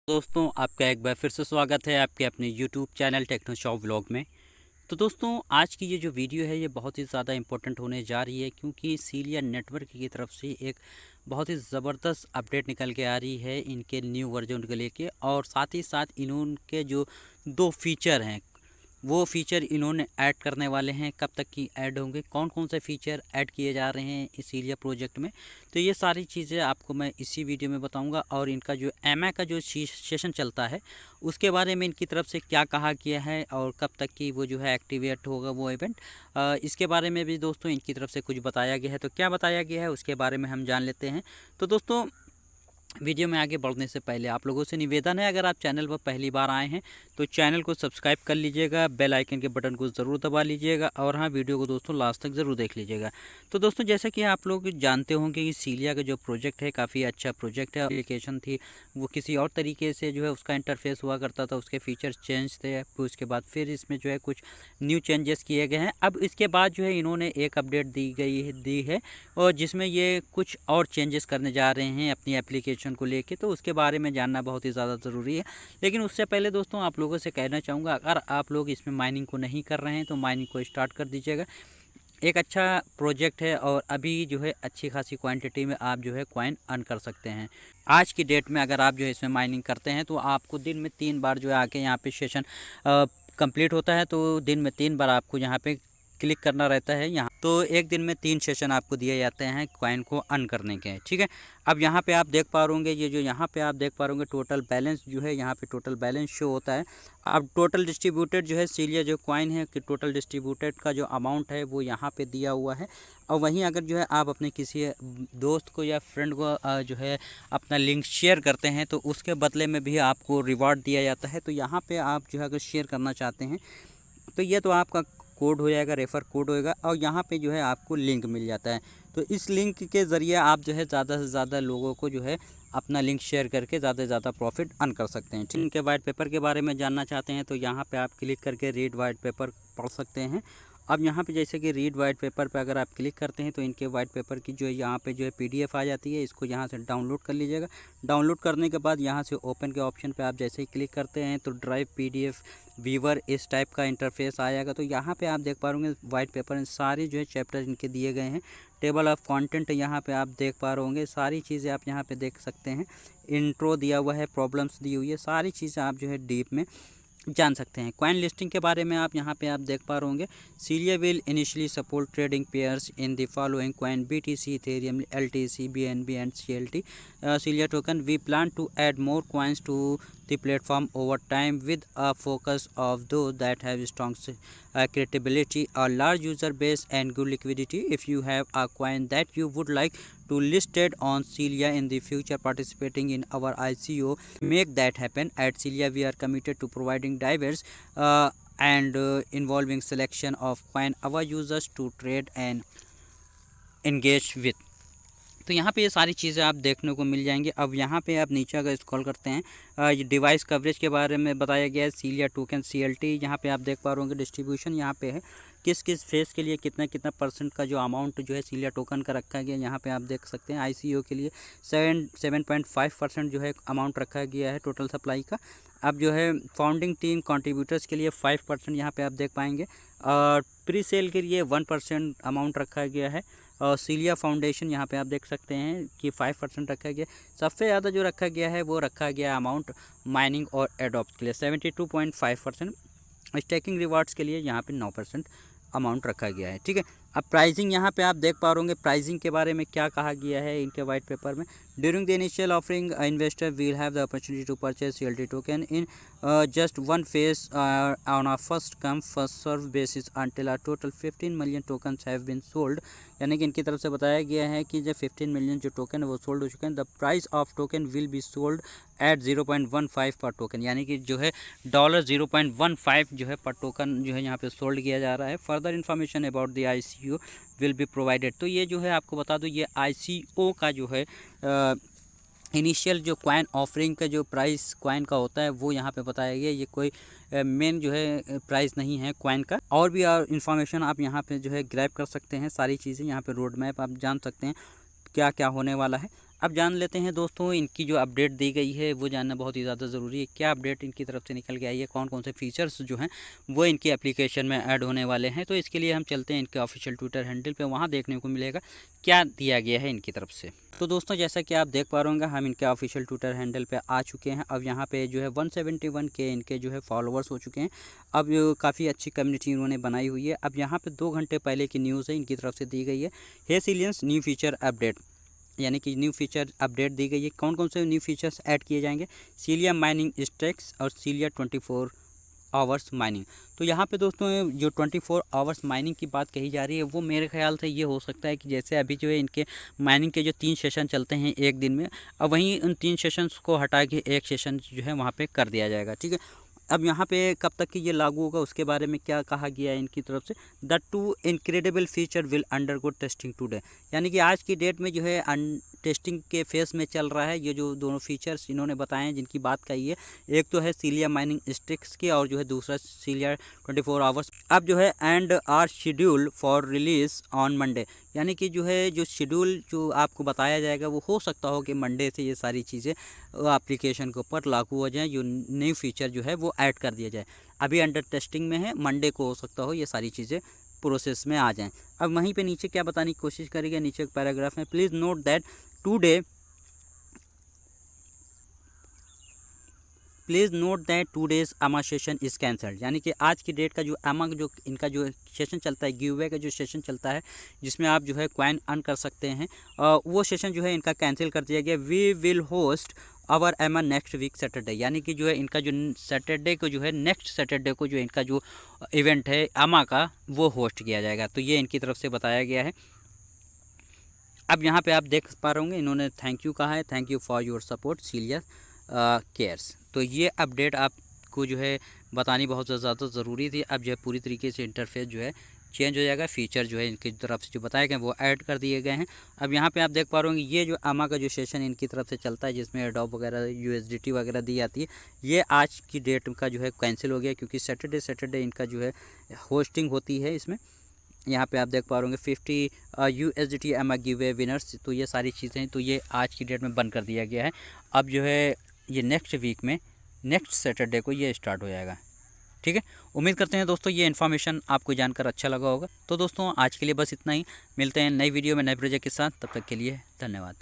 दोस्तों आपका एक बार फिर से स्वागत है आपके अपने YouTube channel Techno Shop Vlog में। तो दोस्तों आज की ये जो वीडियो है ये बहुत ही ज़्यादा इम्पोर्टेंट होने जा रही है, क्योंकि सीलिया नेटवर्क की तरफ से एक बहुत ही ज़बरदस्त अपडेट निकल के आ रही है इनके न्यू वर्जन को लेके। और साथ ही साथ इन्होंने जो दो फीचर हैं वो फ़ीचर इन्होंने ऐड करने वाले हैं। कब तक की ऐड होंगे, कौन कौन से फ़ीचर ऐड किए जा रहे हैं इस सीलिया प्रोजेक्ट में, तो ये सारी चीज़ें आपको मैं इसी वीडियो में बताऊंगा। और इनका जो एमआई का जो सेशन चलता है उसके बारे में इनकी तरफ से क्या कहा गया है और कब तक की वो जो है एक्टिवेट होगा वो इवेंट, इसके बारे में भी दोस्तों इनकी तरफ से कुछ बताया गया है। तो क्या बताया गया है उसके बारे में हम जान लेते हैं। तो दोस्तों वीडियो में आगे बढ़ने से पहले आप लोगों से निवेदन है, अगर आप चैनल पर पहली बार आए हैं तो चैनल को सब्सक्राइब कर लीजिएगा, बेल आइकन के बटन को ज़रूर दबा लीजिएगा और हाँ वीडियो को दोस्तों लास्ट तक ज़रूर देख लीजिएगा। तो दोस्तों जैसा कि आप लोग जानते होंगे कि सीलिया का जो प्रोजेक्ट है काफ़ी अच्छा प्रोजेक्ट है। एप्लीकेशन थी वो किसी और तरीके से जो है उसका इंटरफेस हुआ करता था, उसके फीचर्स चेंज थे। फिर उसके बाद फिर इसमें जो है कुछ न्यू चेंजेस किए गए हैं। अब इसके बाद जो है इन्होंने एक अपडेट दी है और जिसमें ये कुछ और चेंजेस करने जा रहे हैं अपनी एप्लीकेशन को लेके, तो उसके बारे में जानना बहुत ही ज़्यादा ज़रूरी है। लेकिन उससे पहले दोस्तों आप लोगों से कहना चाहूँगा, अगर आप लोग इसमें माइनिंग को नहीं कर रहे हैं तो माइनिंग को स्टार्ट कर दीजिएगा। एक अच्छा प्रोजेक्ट है और अभी जो है अच्छी खासी क्वांटिटी में आप जो है कॉइन अर्न कर सकते हैं। आज की डेट में अगर आप जो है इसमें माइनिंग करते हैं तो आपको दिन में 3 बार जो है आके यहाँ पे सेशन कंप्लीट होता है। तो दिन में 3 बार आपको यहाँ पे क्लिक करना रहता है। यहाँ तो एक दिन में 3 सेशन आपको दिए जाते हैं कॉइन को अर्न करने के, ठीक है। अब यहाँ पे आप देख पा रहे ये जो यहाँ पे आप देख पा रहे टोटल बैलेंस जो है यहाँ पे टोटल बैलेंस शो होता है। अब टोटल डिस्ट्रीब्यूटेड जो है सीलिया जो कॉइन है कि टोटल डिस्ट्रीब्यूटेड का जो अमाउंट है वो यहाँ पे दिया हुआ है। और वहीं अगर जो है आप अपने किसी दोस्त को या फ्रेंड को जो है अपना लिंक शेयर करते हैं तो उसके बदले में भी आपको रिवॉर्ड दिया जाता है। तो यहाँ पे आप जो है अगर शेयर करना चाहते हैं तो ये तो आपका कोड हो जाएगा, रेफ़र कोड होएगा और यहाँ पे जो है आपको लिंक मिल जाता है। तो इस लिंक के ज़रिए आप जो है ज़्यादा से ज़्यादा लोगों को जो है अपना लिंक शेयर करके ज़्यादा से ज़्यादा प्रॉफिट अर्न कर सकते हैं। ठीक, इनके वाइट पेपर के बारे में जानना चाहते हैं तो यहाँ पे आप क्लिक करके रीड वाइट पेपर पढ़ सकते हैं। अब यहाँ पे जैसे कि रीड वाइट पेपर पे अगर आप क्लिक करते हैं तो इनके वाइट पेपर की जो है यहाँ पे जो है पीडीएफ आ जाती है। इसको यहाँ से डाउनलोड कर लीजिएगा। डाउनलोड करने के बाद यहाँ से ओपन के ऑप्शन पे आप जैसे ही क्लिक करते हैं तो ड्राइव पीडीएफ व्यूअर इस टाइप का इंटरफेस आएगा। तो यहाँ पे आप देख पा रहे वाइट पेपर में सारे जो है चैप्टर इनके दिए गए हैं। टेबल ऑफ कंटेंट यहाँ पे आप देख पा रहे होंगे, सारी चीज़ें आप यहाँ पे देख सकते हैं। इंट्रो दिया हुआ है, प्रॉब्लम्स दी हुई है, सारी चीज़ें आप जो है डीप में जान सकते हैं। कॉइन लिस्टिंग के बारे में आप यहाँ पे आप देख पा रहे होंगे, Celia will initially support trading pairs in the following coin BTC, Ethereum, LTC, BNB and CLT Celia token. We plan to add more coins to the platform over time with a focus of those that have strong credibility, a large user base and good liquidity. If you have a coin that you would like to listed on Celia in the future participating in our ICO, make that happen. At Celia we are committed to providing diverse and involving selection of coin our users to trade and engage with। तो यहाँ पे ये सारी चीज़ें आप देखने को मिल जाएंगी। अब यहाँ पे आप नीचे अगर स्क्रॉल करते हैं ये डिवाइस कवरेज के बारे में बताया गया है। सीलिया टोकन CLT यहाँ पे आप देख पा रहे होंगे, डिस्ट्रीब्यूशन यहाँ पे है किस किस फेस के लिए कितना कितना परसेंट का जो अमाउंट जो है सीलिया टोकन का रखा गया यहाँ पे आप देख सकते हैं। ICO के लिए 7.5% जो है अमाउंट रखा गया है टोटल सप्लाई का। अब जो है फाउंडिंग टीम कंट्रीब्यूटर्स के लिए 5% यहाँ पे आप देख पाएंगे। प्री सेल के लिए 1% अमाउंट रखा गया है। और सीलिया फाउंडेशन यहाँ पे आप देख सकते हैं कि 5% रखा गया। सबसे ज़्यादा जो रखा गया है वो रखा गया अमाउंट माइनिंग और एडॉप्ट के लिए 72.5%। स्टेकिंग रिवार्ड्स के लिए यहाँ पे 9% अमाउंट रखा गया है, ठीक है। अब प्राइसिंग यहाँ पे आप देख पा रहे होंगे, प्राइसिंग के बारे में क्या कहा गया है इनके वाइट पेपर में। During the initial offering investor will have the opportunity to purchase CLT token in just one phase on a first come first serve basis until a total 15 million tokens have been sold. यानी कि इनकी तरफ से बताया गया है कि जब 15 मिलियन जो टोकन है वो सोल्ड हो चुके हैं। The price of token will be sold at 0.15 पर टोकन, यानी कि जो है $0.15 जो है पर टोकन जो है यहाँ पे सोल्ड किया जा रहा है। Further information about the ICO will be provided. तो ये जो है आपको बता दो ये ICO का जो है इनिशियल जो कॉइन ऑफरिंग का जो प्राइस कॉइन का होता है वो यहाँ पे बताया गया। ये कोई मेन जो है प्राइस नहीं है कॉइन का। और भी इन्फॉर्मेशन आप यहाँ पे जो है ग्रैब कर सकते हैं, सारी चीज़ें यहाँ पे रोड मैप आप जान सकते हैं क्या क्या होने वाला है। अब जान लेते हैं दोस्तों इनकी जो अपडेट दी गई है वो जानना बहुत ही ज़्यादा ज़रूरी है। क्या अपडेट इनकी तरफ से निकल के आई है, कौन कौन से फीचर्स जो हैं वो इनकी एप्लीकेशन में ऐड होने वाले हैं। तो इसके लिए हम चलते हैं इनके ऑफिशियल ट्विटर हैंडल पे, वहाँ देखने को मिलेगा क्या दिया गया है इनकी तरफ से। तो दोस्तों जैसा कि आप देख पा रहे होंगे हम इनके ऑफिशियल ट्विटर हैंडल पे आ चुके हैं। अब यहाँ पे जो है 171 के इनके जो है फॉलोअर्स हो चुके हैं। अब काफ़ी अच्छी कम्युनिटी उन्होंने बनाई हुई है। अब यहाँ पे 2 घंटे पहले की न्यूज़ है इनकी तरफ से दी गई है। हे सिलियंस न्यू फीचर अपडेट, यानी कि न्यू फीचर अपडेट दी गई है। कौन कौन से न्यू फीचर्स ऐड किए जाएंगे, सीलिया माइनिंग स्टैक्स और सीलिया 24 आवर्स माइनिंग। तो यहाँ पे दोस्तों जो 24 आवर्स माइनिंग की बात कही जा रही है वो मेरे ख्याल से ये हो सकता है कि जैसे अभी जो है इनके माइनिंग के जो 3 सेशन चलते हैं एक दिन में, अब वहीं उन 3 सेशंस को हटा के एक सेशन जो है वहाँ पे कर दिया जाएगा। ठीक है, अब यहाँ पे कब तक कि ये लागू होगा उसके बारे में क्या कहा गया है इनकी तरफ से, the 2 incredible feature will undergo testing today, यानी कि आज की डेट में जो है टेस्टिंग के फेस में चल रहा है। ये जो दोनों फीचर्स इन्होंने बताए हैं जिनकी बात कही है, एक तो है सीलिया माइनिंग स्टिक्स की और जो है दूसरा सीलिया 24 आवर्स। अब जो है and are schedule for release on Monday, यानी कि जो है जो शेड्यूल जो आपको बताया जाएगा वो हो सकता हो कि मंडे से ये सारी चीज़ें एप्लीकेशन के ऊपर लागू हो जाएं, जो न्यू फीचर जो है वो ऐड कर दिया जाए। अभी अंडर टेस्टिंग में है, मंडे को हो सकता हो ये सारी चीज़ें प्रोसेस में आ जाएं। अब वहीं पे नीचे क्या बताने की कोशिश करेंगे, नीचे एक पैराग्राफ में, please note that today please note that 2 days अमा सेशन इज़ कैंसल्ड, यानी कि आज की डेट का जो अमा जो इनका जो सेशन चलता है, गिव अवे का जो सेशन चलता है जिसमें आप जो है कॉइन अर्न कर सकते हैं, वो सेशन जो है इनका कैंसिल कर दिया गया। वी विल होस्ट आवर एमा नेक्स्ट वीक सैटरडे, यानी कि जो है इनका जो सैटरडे को जो है नेक्स्ट सैटरडे को जो इनका जो इवेंट है अमा का वो होस्ट किया जाएगा। तो ये इनकी तरफ से बताया गया है। अब यहाँ पे आप देख पा रहे होंगे इन्होंने थैंक यू कहा है, thank you for your support Celia cares. तो ये अपडेट आपको जो है बतानी बहुत ज़्यादा ज़रूरी थी। अब जो है पूरी तरीके से इंटरफेस जो है चेंज हो जाएगा, फीचर जो है इनकी तरफ से जो बताए गए वो ऐड कर दिए गए हैं। अब यहाँ पे आप देख पा रहे होंगे ये जो अमा का जो सेशन इनकी तरफ से चलता है जिसमें एडोब वगैरह USDT वगैरह दी जाती है, ये आज की डेट का जो है कैंसिल हो गया क्योंकि सैटरडे इनका जो है होस्टिंग होती है इसमें। यहाँ पे आप देख पा रहे होंगे 50 USDT एमा गिव अवे विनर्स, तो ये सारी चीज़ें तो ये आज की डेट में बंद कर दिया गया है। अब जो है ये नेक्स्ट वीक में नेक्स्ट सैटरडे को ये स्टार्ट हो जाएगा। ठीक है, उम्मीद करते हैं दोस्तों ये इन्फॉर्मेशन आपको जानकर अच्छा लगा होगा। तो दोस्तों आज के लिए बस इतना ही, मिलते हैं नई वीडियो में नए प्रोजेक्ट के साथ, तब तक के लिए धन्यवाद।